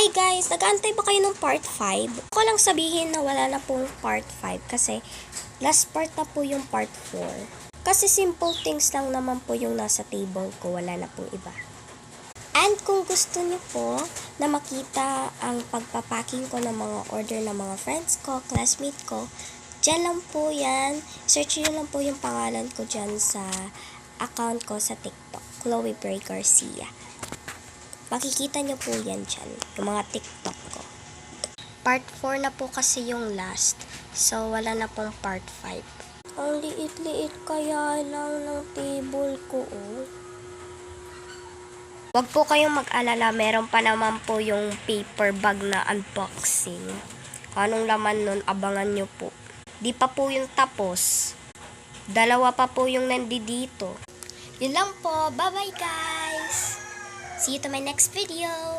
Hi guys! Nag-aantay ba kayo ng part 5? Ko lang sabihin na wala na pong part 5 kasi last part na po yung part 4. Kasi simple things lang naman po yung nasa table ko, wala na pong iba. And kung gusto niyo po na makita ang pagpapacking ko ng mga order ng mga friends ko, classmate ko, dyan lang po yan. Search nyo lang po yung pangalan ko dyan sa account ko sa TikTok, Chloe Bray Garcia. Makikita nyo po yan dyan, yung mga TikTok ko. Part 4 na po kasi yung last, so wala na pong part 5. Ang liit-liit kaya lang ng table ko, oh. Wag po kayong mag-alala, meron pa naman po yung paper bag na unboxing. Anong laman nun, abangan nyo po. Di pa po yung tapos. Dalawa pa po yung nandito. Yun lang po, bye-bye guys! See you to my next video!